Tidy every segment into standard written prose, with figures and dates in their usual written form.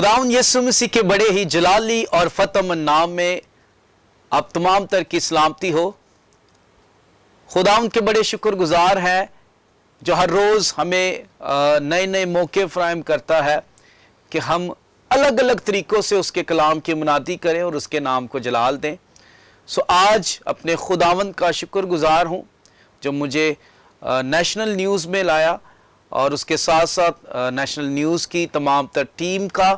खुदावंद यीशु मसीह के बड़े ही जलाली और फतहमंद नाम में आप तमाम तर की सलामती हो। खुदावंद के बड़े शुक्रगुजार हैं जो हर रोज़ हमें नए नए मौके फराहम करता है कि हम अलग अलग तरीक़ों से उसके कलाम की मुनादी करें और उसके नाम को जलाल दें। सो आज अपने खुदावंद का शुक्रगुजार हूँ जो मुझे नेशनल न्यूज़ में लाया और उसके साथ साथ नेशनल न्यूज़ की तमाम तर टीम का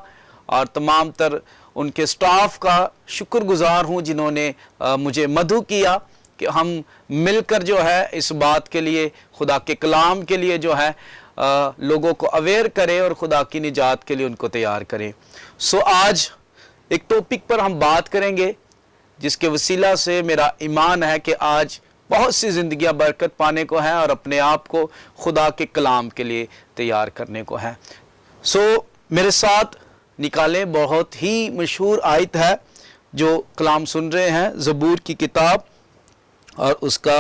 और तमाम तर उनके स्टाफ का शुक्रगुजार हूँ जिन्होंने मुझे मदऊ किया कि हम मिलकर जो है इस बात के लिए खुदा के कलाम के लिए जो है लोगों को अवेयर करें और खुदा की निजात के लिए उनको तैयार करें। सो आज एक टॉपिक पर हम बात करेंगे जिसके वसीला से मेरा ईमान है कि आज बहुत सी ज़िंदगियां बरकत पाने को हैं और अपने आप को खुदा के कलाम के लिए तैयार करने को है। सो मेरे साथ निकालें, बहुत ही मशहूर आयत है जो कलाम सुन रहे हैं, ज़बूर की किताब और उसका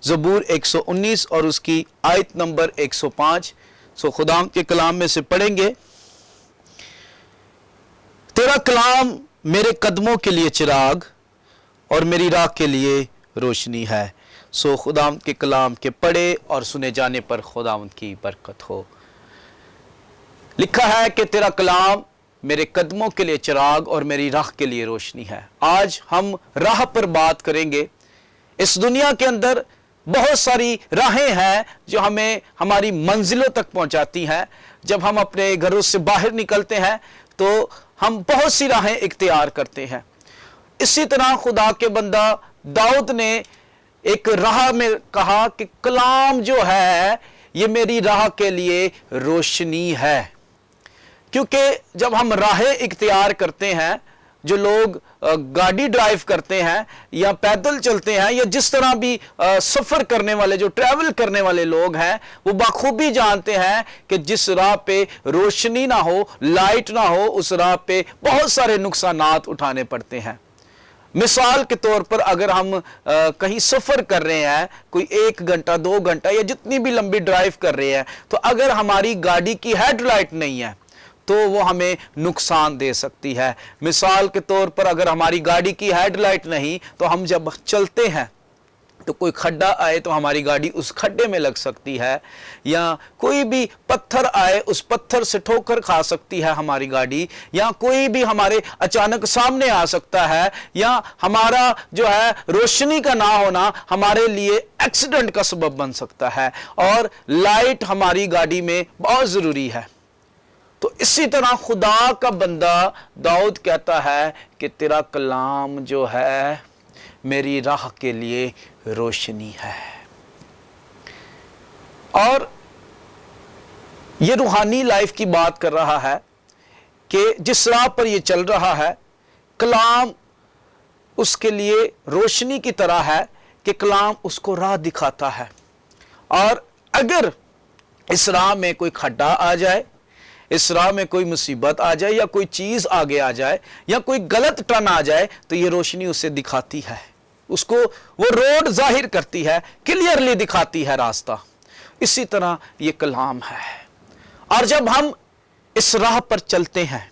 ज़बूर 119 और उसकी आयत नंबर 105। सो खुदा के कलाम में से पढ़ेंगे। तेरा कलाम मेरे कदमों के लिए चिराग और मेरी राह के लिए रोशनी है। सो खुदावंद के कलाम के पढ़े और सुने जाने पर खुदावंद की बरकत हो। लिखा है कि तेरा कलाम मेरे कदमों के लिए चिराग और मेरी राह के लिए रोशनी है। आज हम राह पर बात करेंगे। इस दुनिया के अंदर बहुत सारी राहें हैं जो हमें हमारी मंजिलों तक पहुंचाती हैं। जब हम अपने घरों से बाहर निकलते हैं तो हम बहुत सी राहें इख्तियार करते हैं। इसी तरह खुदा के बंदा दाऊद ने एक राह में कहा कि कलाम जो है ये मेरी राह के लिए रोशनी है। क्योंकि जब हम राहें इख्तियार करते हैं, जो लोग गाड़ी ड्राइव करते हैं या पैदल चलते हैं या जिस तरह भी सफ़र करने वाले, जो ट्रैवल करने वाले लोग हैं, वो बखूबी जानते हैं कि जिस राह पे रोशनी ना हो, लाइट ना हो, उस राह पे बहुत सारे नुकसानात उठाने पड़ते हैं। मिसाल के तौर पर अगर हम कहीं सफ़र कर रहे हैं, कोई 1 घंटा 2 घंटा या जितनी भी लंबी ड्राइव कर रहे हैं, तो अगर हमारी गाड़ी की हेडलाइट नहीं है तो वो हमें नुकसान दे सकती है। मिसाल के तौर पर अगर हमारी गाड़ी की हेडलाइट नहीं तो हम जब चलते हैं तो कोई खड्डा आए तो हमारी गाड़ी उस खड्डे में लग सकती है, या कोई भी पत्थर आए उस पत्थर से ठोकर खा सकती है हमारी गाड़ी, या कोई भी हमारे अचानक सामने आ सकता है, या हमारा जो है रोशनी का ना होना हमारे लिए एक्सीडेंट का सबब बन सकता है। और लाइट हमारी गाड़ी में बहुत ज़रूरी है। तो इसी तरह खुदा का बंदा दाऊद कहता है कि तेरा कलाम जो है मेरी राह के लिए रोशनी है। और ये रूहानी लाइफ की बात कर रहा है कि जिस राह पर ये चल रहा है, कलाम उसके लिए रोशनी की तरह है कि कलाम उसको राह दिखाता है। और अगर इस राह में कोई खड्डा आ जाए, इस राह में कोई मुसीबत आ जाए, या कोई चीज़ आगे आ जाए, या कोई गलत टर्न आ जाए, तो ये रोशनी उसे दिखाती है, उसको वो रोड जाहिर करती है, क्लियरली दिखाती है रास्ता। इसी तरह ये कलाम है। और जब हम इस राह पर चलते हैं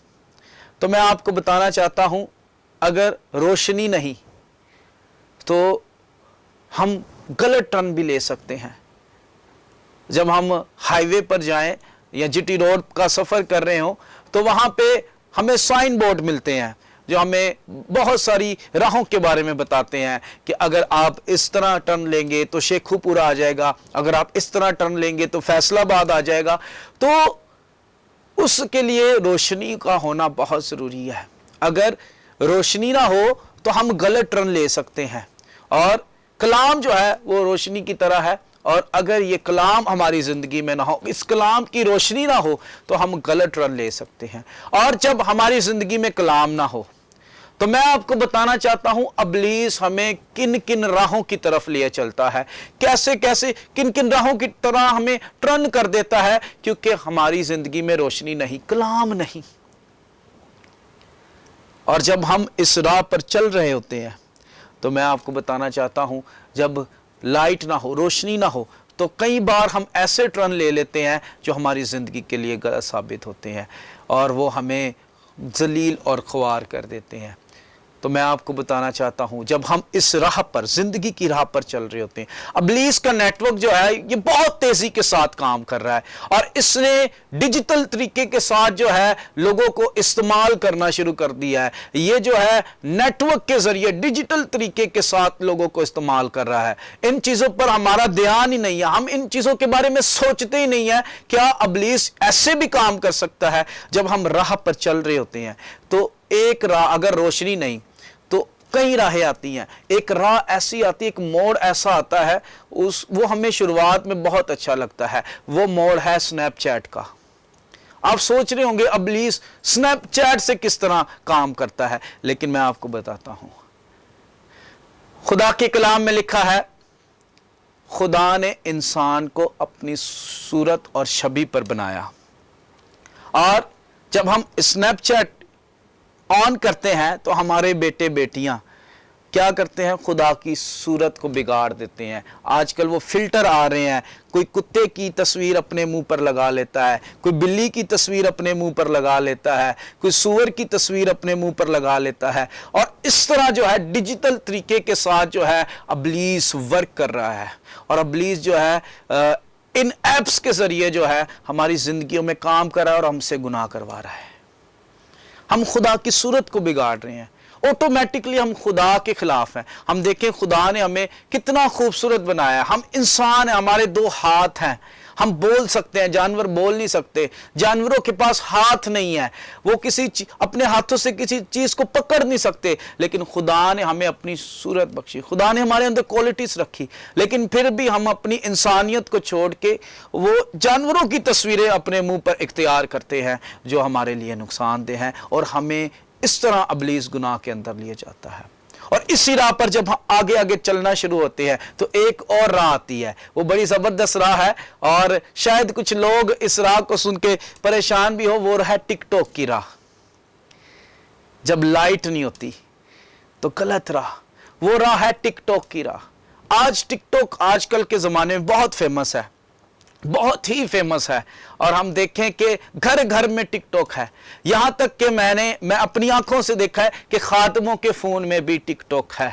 तो मैं आपको बताना चाहता हूं, अगर रोशनी नहीं तो हम गलत टर्न भी ले सकते हैं। जब हम हाईवे पर जाएं या जीटी रोड का सफ़र कर रहे हो तो वहाँ पे हमें साइन बोर्ड मिलते हैं जो हमें बहुत सारी राहों के बारे में बताते हैं कि अगर आप इस तरह टर्न लेंगे तो शेखुपुरा आ जाएगा, अगर आप इस तरह टर्न लेंगे तो फैसलाबाद आ जाएगा। तो उसके लिए रोशनी का होना बहुत ज़रूरी है। अगर रोशनी ना हो तो हम गलत टर्न ले सकते हैं। और कलाम जो है वो रोशनी की तरह है। और अगर ये कलाम हमारी ज़िंदगी में ना हो, इस कलाम की रोशनी ना हो, तो हम गलत रन ले सकते हैं। और जब हमारी ज़िंदगी में कलाम ना हो तो मैं आपको बताना चाहता हूं इब्लीस हमें किन किन राहों की तरफ लिए चलता है, कैसे कैसे किन किन राहों की तरह हमें टर्न कर देता है, क्योंकि हमारी ज़िंदगी में रोशनी नहीं, कलाम नहीं। और जब हम इस राह पर चल रहे होते हैं तो मैं आपको बताना चाहता हूं, जब लाइट ना हो, रोशनी ना हो, तो कई बार हम ऐसे टर्न ले लेते हैं जो हमारी ज़िंदगी के लिए गलत साबित होते हैं और वो हमें ذلیل اور خوار کر دیتے ہیں۔ تو میں آپ کو بتانا چاہتا ہوں، جب ہم اس راہ پر، زندگی کی راہ پر چل رہے ہوتے ہیں، ابلیس کا نیٹ ورک جو ہے یہ بہت تیزی کے ساتھ کام کر رہا ہے، اور اس نے ڈیجیٹل طریقے کے ساتھ جو ہے لوگوں کو استعمال کرنا شروع کر دیا ہے۔ یہ جو ہے نیٹ ورک کے ذریعے ڈیجیٹل طریقے کے ساتھ لوگوں کو استعمال کر رہا ہے۔ ان چیزوں پر ہمارا دھیان ہی نہیں ہے، ہم ان چیزوں کے بارے میں سوچتے ہی نہیں ہے کیا ابلیس ایسے بھی کام کر سکتا ہے۔ جب ہم راہ پر چل رہے ہوتے ہیں تو ایک راہ اگر روشنی نہیں تو کئی راہیں آتی ہیں، ایک راہ ایسی آتی ہے، ایک موڑ ایسا آتا ہے، وہ ہمیں شروعات میں بہت اچھا لگتا ہے، وہ موڑ ہے سنیپ چیٹ کا۔ آپ سوچ رہے ہوں گے ابلیس سنیپ چیٹ سے کس طرح کام کرتا ہے، لیکن میں آپ کو بتاتا ہوں۔ خدا کے کلام میں لکھا ہے، خدا نے انسان کو اپنی صورت اور شبیہ پر بنایا، اور جب ہم سنیپ چیٹ آن کرتے ہیں تو ہمارے بیٹے بیٹیاں کیا کرتے ہیں؟ خدا کی صورت کو بگاڑ دیتے ہیں۔ آج کل وہ فلٹر آ رہے ہیں، کوئی کتے کی تصویر اپنے منہ پر لگا لیتا ہے، کوئی بلی کی تصویر اپنے منہ پر لگا لیتا ہے، کوئی سور کی تصویر اپنے منہ پر لگا لیتا ہے، اور اس طرح جو ہے ڈیجیٹل طریقے کے ساتھ جو ہے ابلیس ورک کر رہا ہے، اور ابلیس جو ہے ان ایپس کے ذریعے جو ہے ہماری زندگیوں میں کام کر رہا ہے اور ہم سے گناہ کروا رہا ہے۔ ہم خدا کی صورت کو بگاڑ رہے ہیں، آٹومیٹکلی ہم خدا کے خلاف ہیں۔ ہم دیکھیں خدا نے ہمیں کتنا خوبصورت بنایا ہے، ہم انسان ہیں، ہمارے دو ہاتھ ہیں، ہم بول سکتے ہیں، جانور بول نہیں سکتے، جانوروں کے پاس ہاتھ نہیں ہے، وہ اپنے ہاتھوں سے کسی چیز کو پکڑ نہیں سکتے، لیکن خدا نے ہمیں اپنی صورت بخشی، خدا نے ہمارے اندر کوالٹیز رکھی، لیکن پھر بھی ہم اپنی انسانیت کو چھوڑ کے وہ جانوروں کی تصویریں اپنے منہ پر اختیار کرتے ہیں جو ہمارے لیے نقصان دہ ہیں، اور ہمیں اس طرح ابلیس گناہ کے اندر لیے جاتا ہے۔ اور اسی راہ پر جب ہم آگے آگے چلنا شروع ہوتے ہیں تو ایک اور راہ آتی ہے، وہ بڑی زبردست راہ ہے، اور شاید کچھ لوگ اس راہ کو سن کے پریشان بھی ہو، وہ ہے ٹک ٹاک کی راہ۔ جب لائٹ نہیں ہوتی تو غلط راہ، وہ راہ ہے ٹک ٹاک کی راہ۔ آج ٹک ٹاک آج کل کے زمانے میں بہت فیمس ہے، بہت ہی فیمس ہے، اور ہم دیکھیں کہ گھر گھر میں ٹک ٹاک ہے، یہاں تک کہ میں اپنی آنکھوں سے دیکھا ہے کہ خادموں کے فون میں بھی ٹک ٹاک ہے۔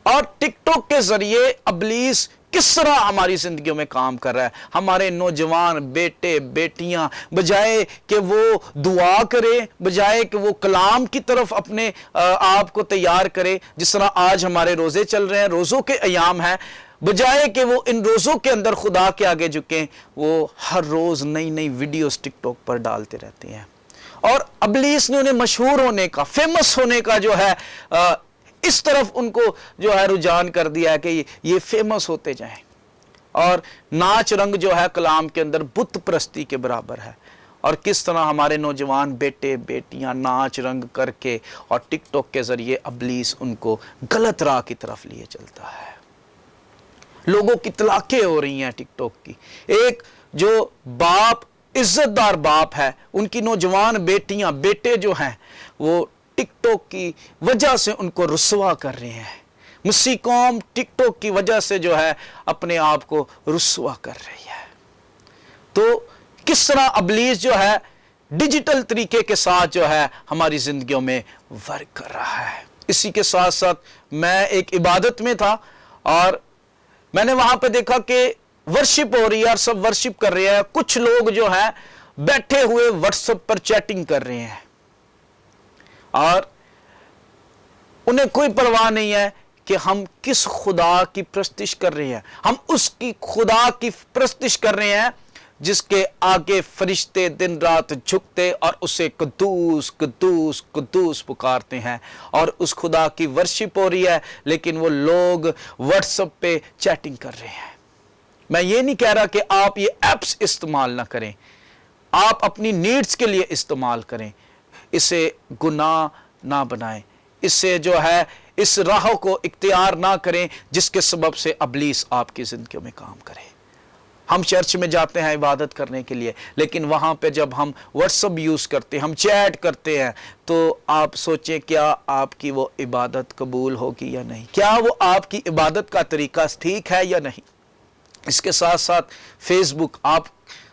اور ٹک ٹاک کے ذریعے ابلیس کس طرح ہماری زندگیوں میں کام کر رہا ہے۔ ہمارے نوجوان بیٹے بیٹیاں بجائے کہ وہ دعا کرے، بجائے کہ وہ کلام کی طرف اپنے آپ کو تیار کرے، جس طرح آج ہمارے روزے چل رہے ہیں، روزوں کے ایام ہیں، بجائے کہ وہ ان روزوں کے اندر خدا کے آگے جھکیں، وہ ہر روز نئی نئی ویڈیوز ٹک ٹاک پر ڈالتے رہتے ہیں۔ اور ابلیس نے انہیں مشہور ہونے کا، فیمس ہونے کا جو ہے اس طرف ان کو جو ہے رجحان کر دیا ہے کہ یہ فیمس ہوتے جائیں، اور ناچ رنگ جو ہے کلام کے اندر بت پرستی کے برابر ہے، اور کس طرح ہمارے نوجوان بیٹے بیٹیاں ناچ رنگ کر کے اور ٹک ٹاک کے ذریعے ابلیس ان کو غلط راہ کی طرف لیے چلتا ہے۔ لوگوں کی طلاقیں ہو رہی ہیں ٹک ٹاک کی۔ ایک جو باپ، عزت دار باپ ہے، ان کی نوجوان بیٹیاں بیٹے جو ہیں وہ ٹک ٹاک کی وجہ سے ان کو رسوا کر رہے ہیں۔ مسیح قوم ٹک ٹاک کی وجہ سے جو ہے اپنے آپ کو رسوا کر رہی ہے۔ تو کس طرح ابلیس جو ہے ڈیجیٹل طریقے کے ساتھ جو ہے ہماری زندگیوں میں ورک کر رہا ہے۔ اسی کے ساتھ ساتھ میں ایک عبادت میں تھا، اور میں نے وہاں پہ دیکھا کہ ورشپ ہو رہی ہے اور سب ورشپ کر رہے ہیں، کچھ لوگ جو ہیں بیٹھے ہوئے واٹس ایپ پر چیٹنگ کر رہے ہیں، اور انہیں کوئی پرواہ نہیں ہے کہ ہم کس خدا کی پرستش کر رہے ہیں۔ ہم اس کی خدا کی پرستش کر رہے ہیں جس کے آگے فرشتے دن رات جھکتے اور اسے قدوس قدوس قدوس پکارتے ہیں، اور اس خدا کی ورشپ ہو رہی ہے، لیکن وہ لوگ واٹس ایپ پہ چیٹنگ کر رہے ہیں۔ میں یہ نہیں کہہ رہا کہ آپ یہ ایپس استعمال نہ کریں، آپ اپنی نیڈز کے لیے استعمال کریں، اسے گناہ نہ بنائیں، اس سے جو ہے اس راہ کو اختیار نہ کریں جس کے سبب سے ابلیس آپ کی زندگیوں میں کام کرے۔ ہم چرچ میں جاتے ہیں عبادت کرنے کے لیے، لیکن وہاں پہ جب ہم واٹس ایپ یوز کرتے ہیں، ہم چیٹ کرتے ہیں، تو آپ سوچیں کیا آپ کی وہ عبادت قبول ہوگی یا نہیں؟ کیا وہ آپ کی عبادت کا طریقہ ٹھیک ہے یا نہیں؟ اس کے ساتھ ساتھ فیس بک، آپ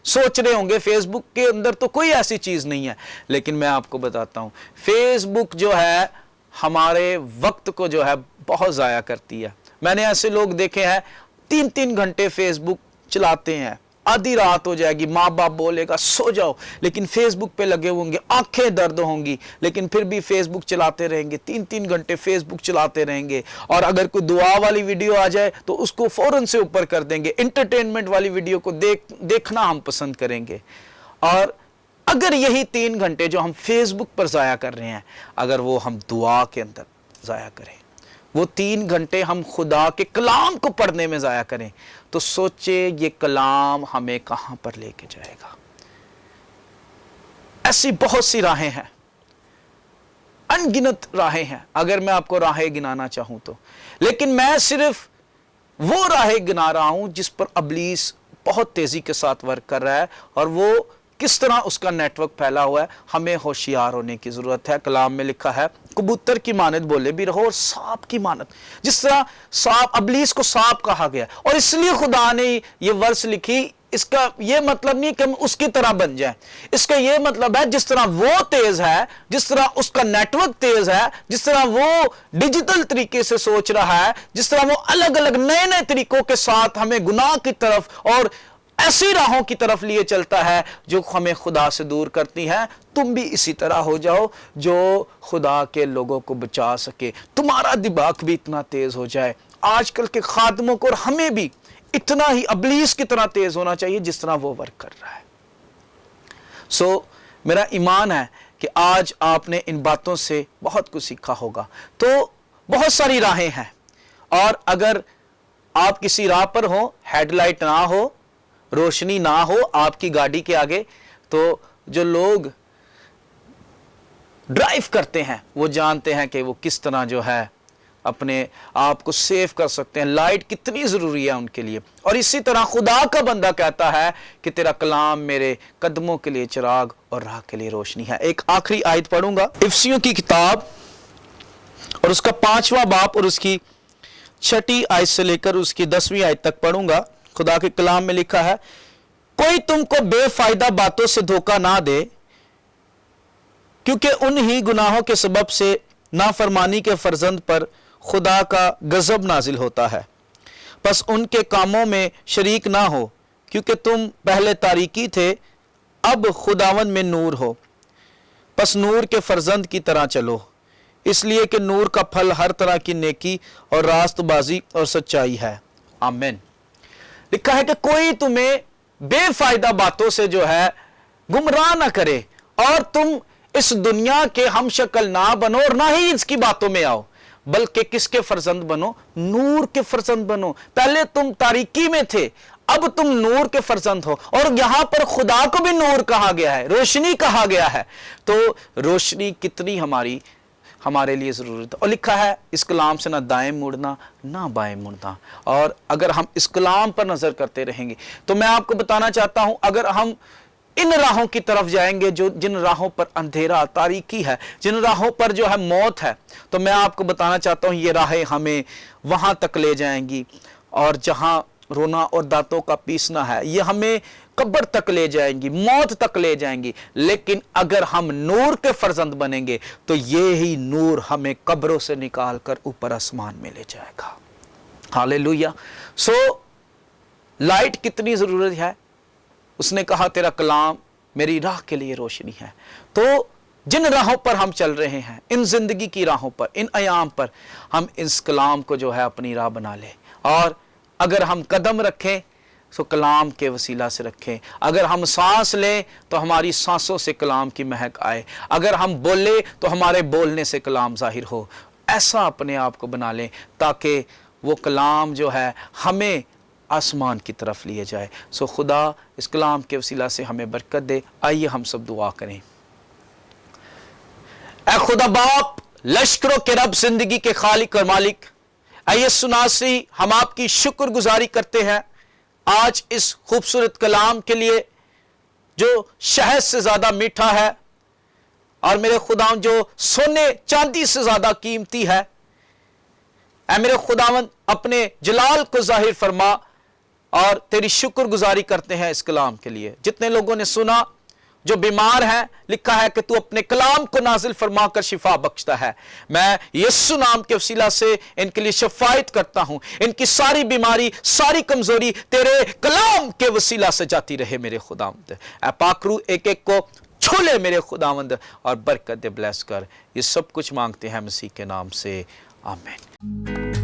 सोच रहे होंगे फेसबुक के अंदर तो कोई ऐसी चीज नहीं है, लेकिन मैं आपको बताता हूं फेसबुक जो है हमारे वक्त को जो है बहुत जाया करती है। मैंने ऐसे लोग देखे हैं 3-3 घंटे फेसबुक चलाते हैं, आधी रात हो जाएगी, माँ बाप बोलेगा सो जाओ, लेकिन फेसबुक पे लगे होंगे, आंखें दर्द होंगी, लेकिन फिर भी फेसबुक चलाते रहेंगे, 3-3 घंटे फेसबुक चलाते रहेंगे। और अगर कोई दुआ वाली वीडियो आ जाए तो उसको फौरन से ऊपर कर देंगे, इंटरटेनमेंट वाली वीडियो को देखना हम पसंद करेंगे। और अगर यही 3 घंटे जो हम फेसबुक पर जाया कर रहे हैं, अगर वो हम दुआ के अंदर जाया करें, वो 3 घंटे हम खुदा के कलाम को पढ़ने में जाया करें, तो सोचे ये कलाम हमें कहां पर लेके जाएगा। ऐसी बहुत सी राहें हैं, अनगिनत राहें हैं, अगर मैं आपको राहें गिनाना चाहूं तो, लेकिन मैं सिर्फ वो राहें गिना रहा हूं जिस पर इब्लीस बहुत तेजी के साथ वर्क कर रहा है और वो किस तरह उसका नेटवर्क फैला हुआ है। हमें होशियार होने की जरूरत है। कलाम में लिखा है कबूतर की मानद बोले भी रहो और सांप की मानद। जिस तरह सांप, इब्लीस को सांप कहा गया और इसलिए खुदा ने ये वर्स लिखी, इसका ये मतलब नहीं कि हम उसकी तरह बन जाएं, इसका ये मतलब है जिस तरह वो तेज है, जिस तरह उसका नेटवर्क तेज है, जिस तरह वो डिजिटल तरीके से सोच रहा है, जिस तरह वो अलग अलग नए नए तरीकों के साथ हमें गुनाह की तरफ और ऐसी राहों की तरफ लिए चलता है जो हमें खुदा से दूर करती हैं, तुम भी इसी तरह हो जाओ जो खुदा के लोगों को बचा सके। तुम्हारा दिमाग भी इतना तेज हो जाए। आजकल के खादमों को और हमें भी इतना ही इब्लीस की तरह तेज होना चाहिए जिस तरह वो वर्क कर रहा है। मेरा ईमान है कि आज आपने इन बातों से बहुत कुछ सीखा होगा। तो बहुत सारी राहें हैं, और अगर आप किसी राह पर हो, हेडलाइट ना हो, रोशनी ना हो आपकी गाड़ी के आगे, तो जो लोग ड्राइव करते हैं वो जानते हैं कि वो किस तरह जो है अपने आप को सेव कर सकते हैं। लाइट कितनी जरूरी है उनके लिए। और इसी तरह खुदा का बंदा कहता है कि तेरा कलाम मेरे कदमों के लिए चिराग और राह के लिए रोशनी है। एक आखिरी आयत पढ़ूंगा, इफिसियों की किताब और उसका 5वां बाब और उसकी 6ठी आयत से लेकर उसकी 10वीं आयत तक पढ़ूंगा। खुदा के कलाम में लिखा है, कोई तुमको बेफायदा बातों से धोखा ना दे, क्योंकि उन ही गुनाहों के सबब से नाफरमानी के फर्जंद पर खुदा का गजब नाजिल होता है। बस उनके कामों में शरीक ना हो, क्योंकि तुम पहले तारीकी थे, अब खुदावन में नूर हो। बस नूर के फर्जंद की तरह चलो, इसलिए कि नूर का फल हर तरह की नेकी और रास्तबाजी और सच्चाई है। आमीन। लिखा है कि कोई तुम्हें बेफायदा बातों से जो है गुमराह ना करे, और तुम इस दुनिया के हम शक्ल ना बनो और ना ही इसकी बातों में आओ, बल्कि किसके फर्जंद बनो? नूर के फर्जंद बनो। पहले तुम तारीकी में थे, अब तुम नूर के फर्जंद हो। और यहां पर खुदा को भी नूर कहा गया है, रोशनी कहा गया है। तो रोशनी कितनी हमारे लिए जरूरत है। और लिखा है इस कलाम से ना दाएं मुड़ना ना बाएं मुड़ना। और अगर हम इस कलाम पर नजर करते रहेंगे, तो मैं आपको बताना चाहता हूं, अगर हम इन राहों की तरफ जाएंगे जो जिन राहों पर अंधेरा तारीकी है, जिन राहों पर जो है मौत है, तो मैं आपको बताना चाहता हूं ये राहें हमें वहां तक ले जाएंगी, और जहां रोना और दांतों का पीसना है, ये हमें कब्र तक ले जाएंगी, मौत तक ले जाएंगी। लेकिन अगर हम नूर के फर्जंद बनेंगे तो ये ही नूर हमें कब्रों से निकाल कर ऊपर आसमान में ले जाएगा। हालेलुया। लाइट कितनी जरूरत है। उसने कहा तेरा कलाम मेरी राह के लिए रोशनी है। तो जिन राहों पर हम चल रहे हैं, इन जिंदगी की राहों पर, इन अयाम पर, हम इस कलाम को जो है अपनी राह बना लें। और अगर हम कदम रखें तो कलाम के वसीला से रखें। अगर हम सांस लें तो हमारी सांसों से कलाम की महक आए। अगर हम बोले तो हमारे बोलने से कलाम जाहिर हो। ऐसा अपने आप को बना लें ताकि वो कलाम जो है हमें आसमान की तरफ लिए जाए। खुदा इस कलाम के वसीला से हमें बरकत दे। आइए हम सब दुआ करें। ऐ खुदा बाप, लश्करों के रब, जिंदगी के खालिक और मालिक, आइए सुनासी हम आपकी शुक्रगुजारी करते हैं आज इस खूबसूरत कलाम के लिए जो शहद से ज्यादा मीठा है और मेरे खुदावंद जो सोने चांदी से ज्यादा कीमती है। ऐ मेरे खुदावंद अपने जलाल को जाहिर फरमा اور تیری شکر گزاری کرتے ہیں اس کلام کے لیے. جتنے لوگوں نے سنا جو بیمار ہیں, لکھا ہے کہ تو اپنے کلام کو نازل فرما کر شفا بخشتا ہے. میں یسوع نام کے وسیلہ سے ان کے لیے شفاعت کرتا ہوں. ان کی ساری بیماری, ساری کمزوری تیرے کلام کے وسیلہ سے جاتی رہے میرے خداوند. اے پاک روح ایک ایک کو چھو لے میرے خداوند اور برکت دے, بلیس کر. یہ سب کچھ مانگتے ہیں مسیح کے نام سے, آمین.